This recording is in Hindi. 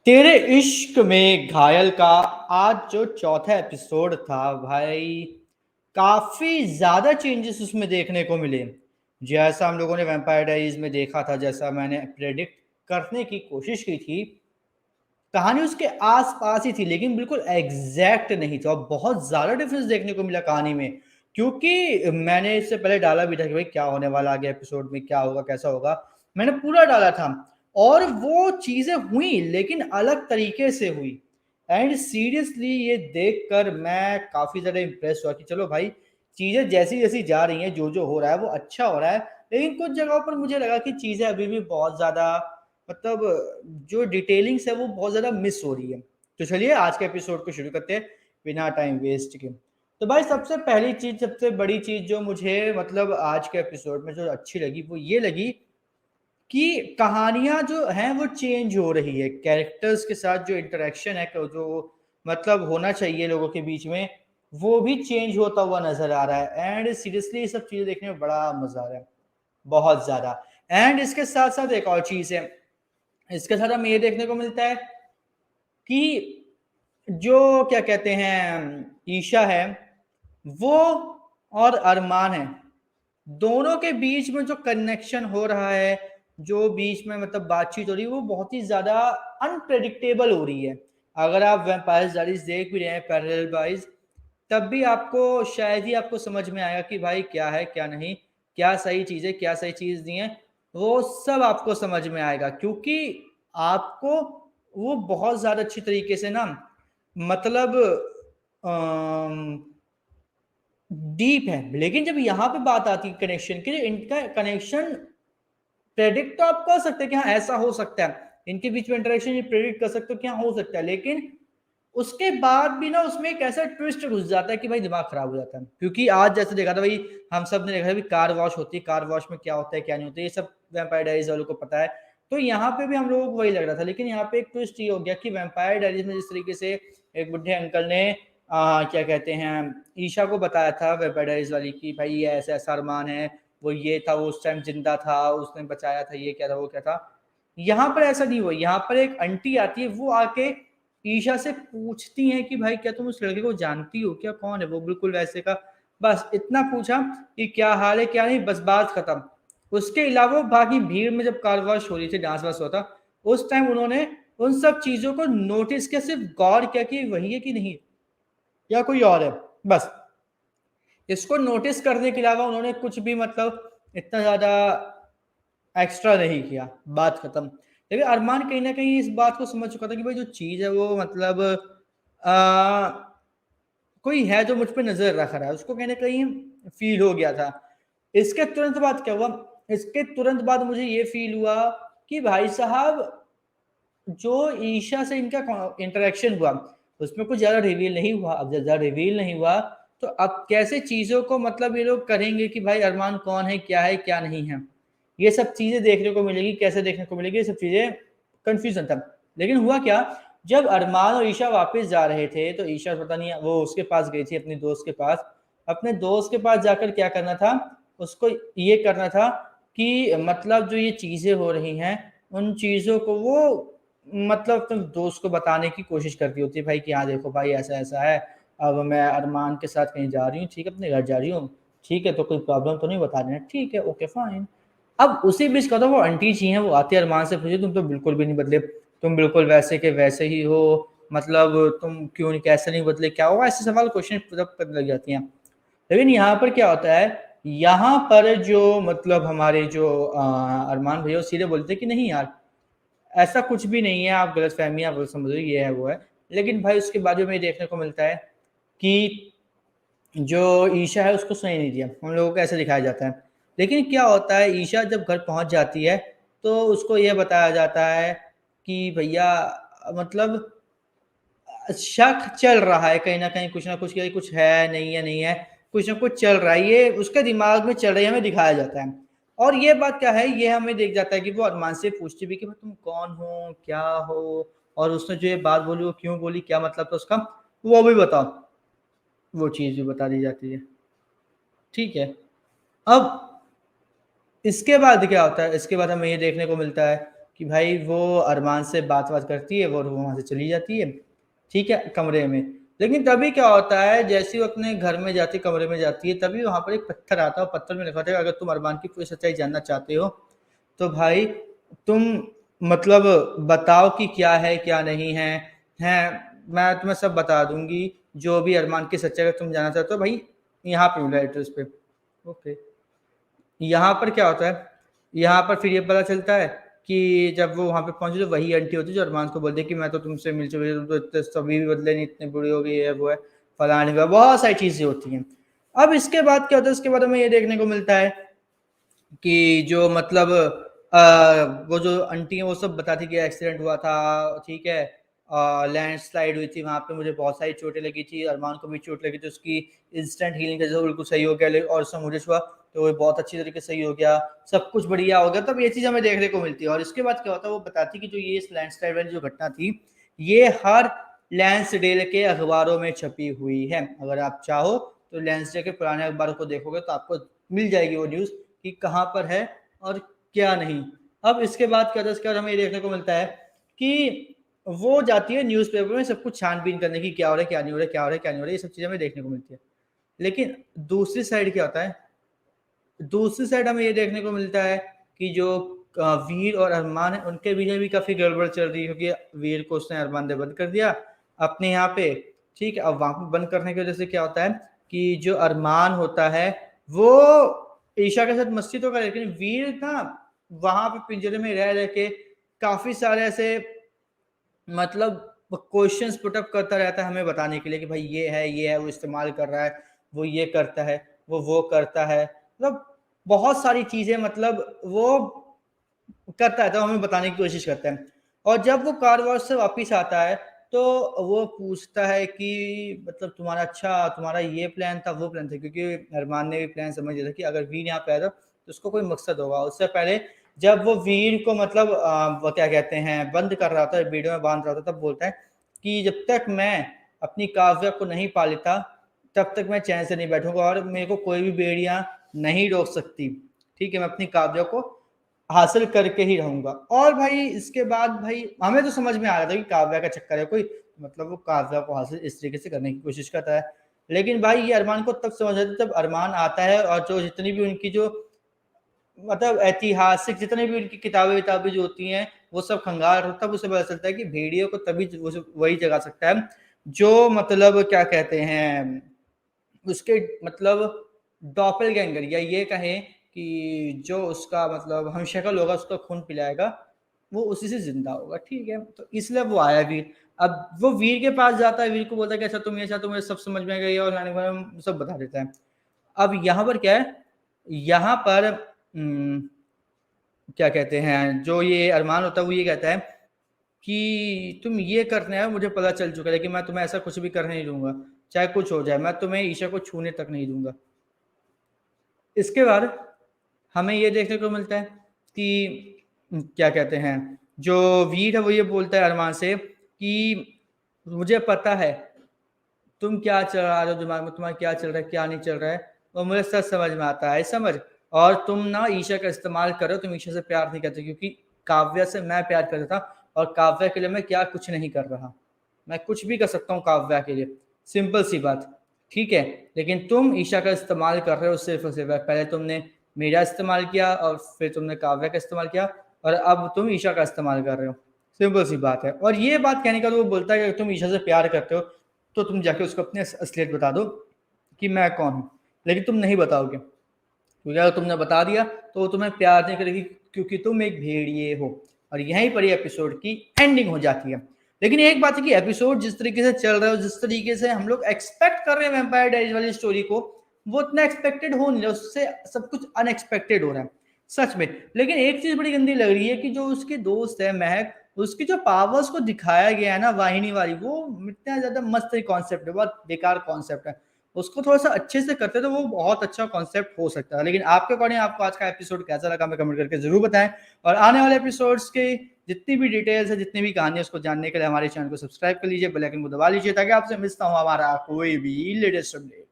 तेरे इश्क में घायल का आज जो चौथा एपिसोड था भाई, काफी ज्यादा चेंजेस उसमें देखने को मिले। जैसा हम लोगों ने वैम्पायर डायरीज में देखा था, जैसा मैंने प्रेडिक्ट करने की कोशिश की थी, कहानी उसके आसपास ही थी लेकिन बिल्कुल एग्जैक्ट नहीं था और बहुत ज्यादा डिफरेंस देखने को मिला कहानी में। क्योंकि मैंने इससे पहले डाला भी था कि भाई क्या होने वाला आगे एपिसोड में, क्या होगा कैसा होगा, मैंने पूरा डाला था। और वो चीजें हुई लेकिन अलग तरीके से हुई। एंड सीरियसली ये देखकर मैं काफी ज्यादा इंप्रेस हुआ कि चलो भाई, चीजें जैसी जैसी जा रही हैं, जो जो हो रहा है वो अच्छा हो रहा है। लेकिन कुछ जगहों पर मुझे लगा कि चीजें अभी भी बहुत ज्यादा, मतलब जो डिटेलिंग्स है वो बहुत ज्यादा मिस हो रही है। तो चलिए आज के एपिसोड को शुरू करते हैं बिना टाइम वेस्ट के। तो भाई सबसे पहली चीज, सबसे बड़ी चीज जो मुझे मतलब आज के एपिसोड में जो अच्छी लगी वो ये लगी कि कहानियां जो हैं वो चेंज हो रही है। कैरेक्टर्स के साथ जो इंटरेक्शन है, जो मतलब होना चाहिए लोगों के बीच में, वो भी चेंज होता हुआ नजर आ रहा है। एंड सीरियसली ये सब चीजें देखने में बड़ा मजा आ रहा है, बहुत ज्यादा। एंड इसके साथ साथ एक और चीज है, इसके साथ हमें ये देखने को मिलता है कि जो क्या कहते हैं ईशा है, वो और अरमान है, दोनों के बीच में जो कनेक्शन हो रहा है, जो बीच में मतलब बातचीत हो रही है, वो बहुत ही ज्यादा अनप्रेडिक्टेबल हो रही है। अगर आप वैम्पायर्स डायरीज देख भी रहे हैं पैरेलल वाइज, तब भी आपको शायद ही आपको समझ में आएगा कि भाई क्या है क्या नहीं, क्या सही चीज है क्या सही चीज नहीं है। वो सब आपको समझ में आएगा क्योंकि आपको वो बहुत ज्यादा अच्छी तरीके से ना, मतलब डीप है। लेकिन जब यहाँ पे बात आती है कनेक्शन की, इनका कनेक्शन प्रेडिक्ट तो आप कर सकते हैं कि हाँ ऐसा हो सकता है, इनके बीच में इंटरेक्शन ये प्रेडिक्ट कर सकते हो कि हाँ हो सकता है। लेकिन उसके बाद भी ना उसमें एक ऐसा ट्विस्ट घुस जाता है कि भाई दिमाग खराब हो जाता है। क्योंकि आज जैसे देखा था भाई, हम सब ने देखा था भाई कार वॉश होती है, कार वॉश में क्या होता है क्या नहीं होता है, ये सब वैम्पायर डायरीज वालों को पता है। तो यहाँ पे भी हम लोगों को वही लग रहा था, लेकिन यहाँ पे एक ट्विस्ट ये हो गया कि वैम्पायर डायरीज में जिस तरीके से एक बुढ़े अंकल ने क्या कहते हैं ईशा को बताया था वैम्पायर डायरीज वाली की, भाई ये ऐसा ऐसा अरमान है, वो ये था, वो उस टाइम जिंदा था, उसने बचाया था, ये क्या था वो क्या था। यहाँ पर ऐसा नहीं हुआ। यहाँ पर एक आंटी आती है, वो आके ईशा से पूछती हैं कि भाई क्या तुम उस लड़के को जानती हो क्या, कौन है वो, बिल्कुल वैसे का। बस इतना पूछा कि क्या हाल है क्या नहीं, बस बात खत्म। उसके अलावा बाकी भीड़ में जब कार वॉश हो रही थी, डांस वांस होता, उस टाइम उन्होंने उन सब चीजों को नोटिस किया, सिर्फ गौर किया कि वही है कि नहीं या कोई और है। बस इसको नोटिस करने के अलावा उन्होंने कुछ भी मतलब इतना ज्यादा एक्स्ट्रा नहीं किया, बात खत्म। लेकिन अरमान कहीं ना कहीं इस बात को समझ चुका था कि भाई जो चीज है वो मतलब आ, कोई है जो मुझ पे नजर रख रहा है, उसको कहीं ना कहीं फील हो गया था। इसके तुरंत बाद क्या हुआ, इसके तुरंत बाद मुझे ये फील हुआ कि भाई साहब जो ईशा से इनका इंटरेक्शन हुआ उसमें कुछ ज्यादा रिवील नहीं हुआ। अब ज्यादा रिवील नहीं हुआ तो अब कैसे चीजों को मतलब ये लोग करेंगे कि भाई अरमान कौन है क्या नहीं है, ये सब चीजें देखने को मिलेगी, कैसे देखने को मिलेगी, ये सब चीजें कंफ्यूजन था। लेकिन हुआ क्या, जब अरमान और ईशा वापस जा रहे थे तो ईशा पता नहीं वो उसके पास गई थी, अपने दोस्त के पास। अपने दोस्त के पास जाकर क्या करना था, उसको ये करना था कि मतलब जो ये चीजें हो रही हैं उन चीजों को वो मतलब अपने दोस्त को बताने की कोशिश करती होती है, भाई कि हाँ देखो भाई ऐसा ऐसा है, अब मैं अरमान के साथ कहीं जा रही हूँ, ठीक है अपने घर जा रही हूँ, ठीक है तो कोई प्रॉब्लम तो नहीं बता देना, ठीक है ओके फाइन। अब उसी बीच कहता वो आंटी जी हैं, वो आती है अरमान से पूछे तुम तो बिल्कुल भी नहीं बदले, तुम बिल्कुल वैसे के वैसे ही हो, मतलब तुम क्यों नहीं, कैसे नहीं बदले, क्या हुआ, ऐसे सवाल क्वेश्चन करने लग जाती हैं। लेकिन यहाँ पर क्या होता है, यहाँ पर जो मतलब हमारे जो अरमान भैया सीधे बोलते हैं कि नहीं यार ऐसा कुछ भी नहीं है, आप गलत फहमी आप गलत समझ रहे हो, ये है वो है। लेकिन भाई उसके बाद में देखने को मिलता है कि जो ईशा है उसको सुनाई नहीं दिया, हम लोगों को ऐसे दिखाया जाता है। लेकिन क्या होता है, ईशा जब घर पहुंच जाती है तो उसको यह बताया जाता है कि भैया मतलब शक चल रहा है कहीं ना कुछ ना कुछ, कि कुछ है नहीं है, नहीं है कुछ ना कुछ चल रहा है, ये उसके दिमाग में चल रही है, हमें दिखाया जाता है। और ये बात क्या है, ये हमें देख जाता है कि वो अरमान से पूछती भी कि भाई तुम कौन हो क्या हो, और उसने जो ये बात बोली वो क्यों बोली, क्या मतलब था उसका, वो भी बताओ। वो चीज भी बता दी जाती है, ठीक है। अब इसके बाद क्या होता है, इसके बाद हमें ये देखने को मिलता है कि भाई वो अरमान से बात करती है, वो वहाँ से चली जाती है, ठीक है, कमरे में। लेकिन तभी क्या होता है, जैसे वो अपने घर में जाती है, कमरे में जाती है, तभी वहाँ पर एक पत्थर आता है, पत्थर में लिखा होता है अगर तुम अरमान की पूरी सच्चाई जानना चाहते हो तो भाई तुम मतलब बताओ कि क्या है क्या नहीं है, मैं तुम्हें सब बता दूंगी, जो भी अरमान की सच्चाई अगर तुम जानना चाहते हो भाई यहाँ पे मिला एड्रेस पे। ओके, यहाँ पर क्या होता है, यहाँ पर फिर ये पता चलता है कि जब वो वहाँ पे पहुंचे तो वही आंटी होती है जो अरमान को बोलती है कि मैं तो तुमसे मिल चुकी हूँ, तुम तो इतने सभी भी बदले नहीं, इतने बुरी हो गई है, वो है फलाने का, बहुत सारी चीजें होती हैं। अब इसके बाद क्या होता है, इसके बाद हमें ये देखने को मिलता है कि जो मतलब वो जो आंटी है वो सब बताती कि एक्सीडेंट हुआ था, ठीक है, लैंडस्लाइड हुई थी वहां पे, मुझे बहुत सारी चोटें लगी थी, अरमान को भी चोट लगी थी, उसकी इंस्टेंट हीलिंग का जो बिल्कुल सही हो गया, और उसमें मुझे हुआ तो वो बहुत अच्छी तरीके से सही हो गया, सब कुछ बढ़िया हो गया। तब ये चीज हमें देखने को मिलती है। और इसके बाद क्या होता है, वो बताती कि जो ये लैंडस्लाइड वाली जो घटना थी ये हर लैंसडेल के अखबारों में छपी हुई है, अगर आप चाहो तो लैंसडेल के पुराने अखबारों को देखोगे तो आपको मिल जाएगी वो न्यूज कि कहाँ पर है और क्या नहीं। अब इसके बाद क्या होता है, इसके बाद हमें ये देखने को मिलता है कि वो जाती है न्यूज़पेपर में सब कुछ छानबीन करने की, क्या हो रहा है क्या नहीं हो रहा है, क्या हो रहा है क्या नहीं हो रहा है, ये सब चीजें हमें देखने को मिलती है। लेकिन दूसरी साइड क्या होता है, दूसरी साइड हमें ये देखने को मिलता है कि जो वीर और अरमान है उनके बीच में भी काफी गड़बड़ चल रही है, क्योंकि वीर को उसने अरमान ने बंद कर दिया अपने यहाँ पे, ठीक है। अब वहां पे बंद करने की वजह से क्या होता है कि जो अरमान होता है वो ईशा के साथ मस्ती तो करे, लेकिन वीर ना वहां पे पिंजरे में रह रह के काफी सारे ऐसे मतलब क्वेश्चंस पुटअप करता रहता है हमें बताने के लिए कि भाई ये है, वो इस्तेमाल कर रहा है, वो ये करता है, वो करता है, मतलब बहुत सारी चीजें मतलब वो करता है, तो हमें बताने की कोशिश करता है। और जब वो कारवार से वापस आता है तो वो पूछता है कि मतलब तुम्हारा, अच्छा तुम्हारा ये प्लान था वो प्लान था, क्योंकि अरमान ने भी प्लान समझ लिया था कि अगर वीर यहाँ पे आया था तो उसको कोई मकसद होगा। उससे पहले जब वो वीर को मतलब वो क्या कहते हैं बंद कर रहा था, वीडियो में बांध रहा था, तब बोलता है कि जब तक मैं अपनी काव्या को नहीं पा लेता तब तक मैं चैन से नहीं बैठूंगा और मेरे को कोई भी बेड़ियां नहीं रोक सकती, ठीक है, मैं अपनी काव्या को हासिल करके ही रहूंगा। और भाई इसके बाद भाई हमें तो समझ में आ रहा था कि काव्या का चक्कर है कोई, मतलब वो काव्या को हासिल इस तरीके से करने की कोशिश करता है। लेकिन भाई ये अरमान को तब समझ आता है जब अरमान आता है और जो जितनी भी उनकी जो मतलब ऐतिहासिक जितनी भी उनकी किताबें जो होती हैं वो सब खंगाल, तब उसे पता चलता है कि भेड़ियों को तभी वही जगा सकता है जो मतलब क्या कहते हैं उसके मतलब डॉपलगैंगर, या ये कहें कि जो उसका मतलब हमशक्ल होगा, उसका खून पिलाएगा, वो उसी से जिंदा होगा, ठीक है। तो इसलिए वो आया वीर। अब वो वीर के पास जाता है, वीर को बोलता है कि अच्छा तुम ये चाहते हो, मुझे सब समझ में गई और सब बता देता है। अब यहाँ पर क्या है, यहाँ पर क्या कहते हैं जो ये अरमान होता है वो ये कहता है कि तुम ये करने आए मुझे पता चल चुका है, लेकिन मैं तुम्हें ऐसा कुछ भी करने नहीं दूंगा, चाहे कुछ हो जाए, मैं तुम्हें ईशा को छूने तक नहीं दूंगा। इसके बाद हमें ये देखने को मिलता है कि क्या कहते हैं जो वीर है वो ये बोलता है अरमान से कि मुझे पता है तुम क्या चल रहा हो, दिमाग में तुम्हारा क्या चल रहा है क्या नहीं चल रहा है, और मुझे सब समझ में आता है, समझ। और तुम ना ईशा का इस्तेमाल करो, तुम ईशा से प्यार नहीं करते, क्योंकि काव्या से मैं प्यार करता था और काव्या के लिए मैं क्या कुछ नहीं कर रहा, मैं कुछ भी कर सकता हूँ काव्या के लिए, सिंपल सी बात, ठीक है। लेकिन तुम ईशा का इस्तेमाल कर रहे हो सिर्फ और सिर्फ, पहले तुमने मेरा इस्तेमाल किया और फिर तुमने काव्या का इस्तेमाल किया और अब तुम ईशा का इस्तेमाल कर रहे हो, सिंपल सी बात है। और ये बात कहने का तो वो बोलता है कि तुम ईशा से प्यार करते हो तो तुम जाके उसको अपनी असलियत बता दो कि मैं कौन हूँ, लेकिन तुम नहीं बताओगे, क्योंकि अगर तुमने बता दिया तो वो तुम्हें प्यार नहीं करेगी, क्योंकि तुम एक भेड़िए हो। और यहीं पर ये एपिसोड की एंडिंग हो जाती है। लेकिन एक बात है कि एपिसोड जिस तरीके से चल रहा है, जिस तरीके से हम लोग एक्सपेक्ट कर रहे हैं वैम्पायर डायरीज वाली स्टोरी को, वो इतना एक्सपेक्टेड हो नहीं रहा, उससे सब कुछ अनएक्सपेक्टेड हो रहा है सच में। लेकिन एक चीज बड़ी गंदी लग रही है कि जो उसके दोस्त है महक, उसकी जो पावर्स को दिखाया गया है ना वाहिनी वाली, वो इतना ज्यादा मस्त कॉन्सेप्ट है, बहुत बेकार कॉन्सेप्ट है। उसको थोड़ा सा अच्छे से करते तो वो बहुत अच्छा कॉन्सेप्ट हो सकता है। लेकिन आपके अकॉर्डिंग आपको आज का एपिसोड कैसा लगा हमें कमेंट करके जरूर बताएं। और आने वाले एपिसोड्स के जितनी भी डिटेल्स है, जितनी भी कहानी है, उसको जानने के लिए हमारे चैनल को सब्सक्राइब कर लीजिए, बेल आइकन को दबा लीजिए, ताकि आपसे मिस ना हो हमारा कोई भी लेटेस्ट अपडेट।